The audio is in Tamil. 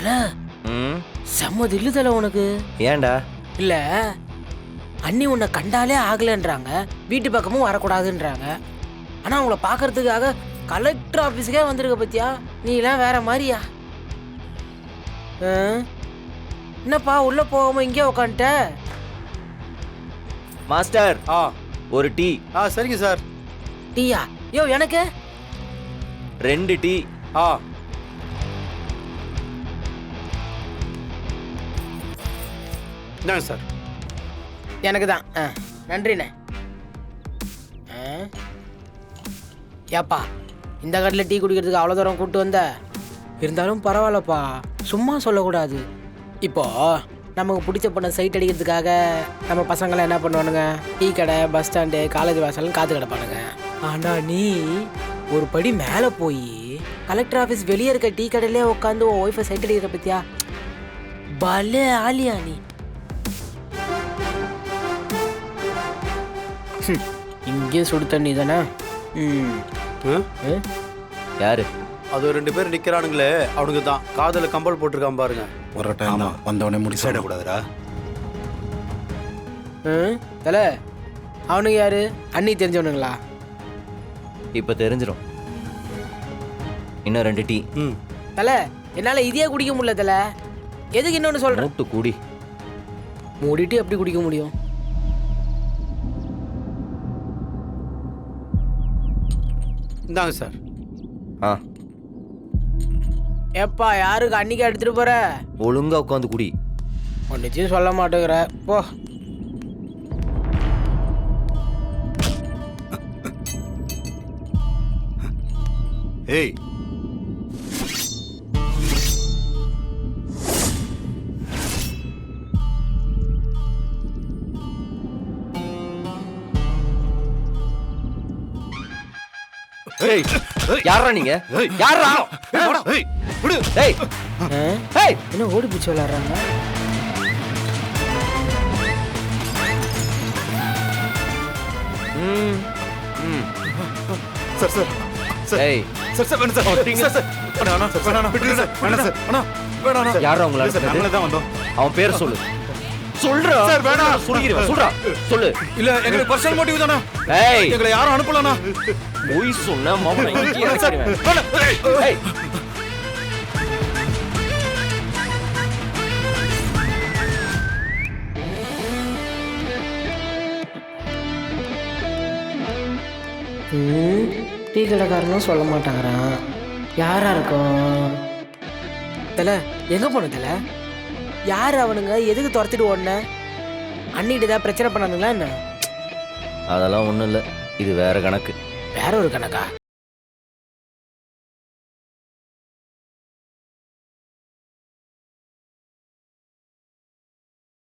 தல செம்ம தில்லு தல உனக்கு. ஏன்டா? இல்ல அண்ணி உன்னை கண்டாலே ஆகலன்றாங்க, வீட்டு பக்கமும் வரக்கூடாதுன்றாங்க. ஆனா அவங்கள பாக்குறதுக்காக கலெக்டர் ஆபீஸுக்கே வந்திருக்க பத்தியா? நீ எல்லாம் வேற மாதிரியா? என்னப்பா உள்ள போகாம இங்கே உக்காந்துட்ட? மாஸ்டர் ஒரு டீ. சரிங்க சார். டீயா? யோ எனக்கு 2 டீ. இந்தாங்க சார். எனக்கு தான். நன்றிண்ணே. ஏப்பா இந்த கடையில் டீ குடிக்கிறதுக்கு அவ்வளோ தூரம் கூப்பிட்டு வந்த, இருந்தாலும் பரவாயில்லப்பா, சும்மா சொல்லக்கூடாது. இப்போ நமக்கு பிடிச்ச பொண்ணை சைட் அடிக்கிறதுக்காக நம்ம பசங்களாம் என்ன பண்ணுவானுங்க, டீ கடை, பஸ் ஸ்டாண்டு, காலேஜ் வாசல்னு காத்து கிடப்பானுங்க. ஆனால் நீ ஒரு படி மேலே போய் கலெக்டர் ஆஃபீஸ் வெளியே இருக்க டீ கடையிலே உட்காந்து உன் ஒய்ஃபை சைட் அடிக்கிற பத்தியா? பலே ஆலியா நீ. இங்கே சுடு தண்ணி தானே? யாரு அது 2 பேர் நிக்கிறானுங்களே, அவனுக்கு தான் காதல கம்பல் போட்டிருக்கான் பாருங்க. ஒரு டைம் தான் வந்தவனே முடிச்சிடக்கூடாதுடா. தல அவனுக்கு யாரு? அண்ணி தெரிஞ்சவனுங்களா? இப்ப தெரிஞ்சிடும். இன்னும் 2 டீ. தல என்னால இதே குடிக்க முடியல தல. எதுக்கு இன்னொன்னு சொல்றேன்? மூட்டு கூடி மூடிட்டு எப்படி குடிக்க முடியும்? இந்தாங்க சார். எப்பா யாருக்கு அன்னிக்கு எடுத்துட்டு போற? ஒழுங்கா உட்காந்து குடி. ஒன்னுச்சும் சொல்ல மாட்டேங்கிற போ. ஏய் யாரா நீங்க? யாரா? என்ன ஓடி பிடிச்சி விளையாடுறாங்க? சார் சார் சார் சார் வேணும் சார். சார் சார் வேணாம் சார். வேணாம் வேணாம் சார். வேணாம். யாரா உங்களை? நம்மளே தான் வந்தோம். அவன் பேர் சொல்லு. சொல்றா சார். வேணாம். சொல்லிடுவேன். சொல்றா சொல்லு. இல்ல எங்களுக்கு பர்சனல் மோட்டிவ் தானே. ஏய் எங்களை யாரும் அனுப்பலனா? போய் சொன்ன மாமா இங்கே அடிச்சிடுவேன். ஏய் டீ கடைக்காரனும் சொல்ல மாட்டாங்கிறான். யாரா இருக்கும்? தல எங்க போன தல? யார் அவனுங்க? எதுக்கு துரத்திட்டு ஓடன? அண்ணிட்டு ஏதாவது பிரச்சனை பண்ணானுங்களா என்ன? அதெல்லாம் ஒண்ணும் இல்ல. இது வேற கணக்கு. வேற ஒரு கணக்கா?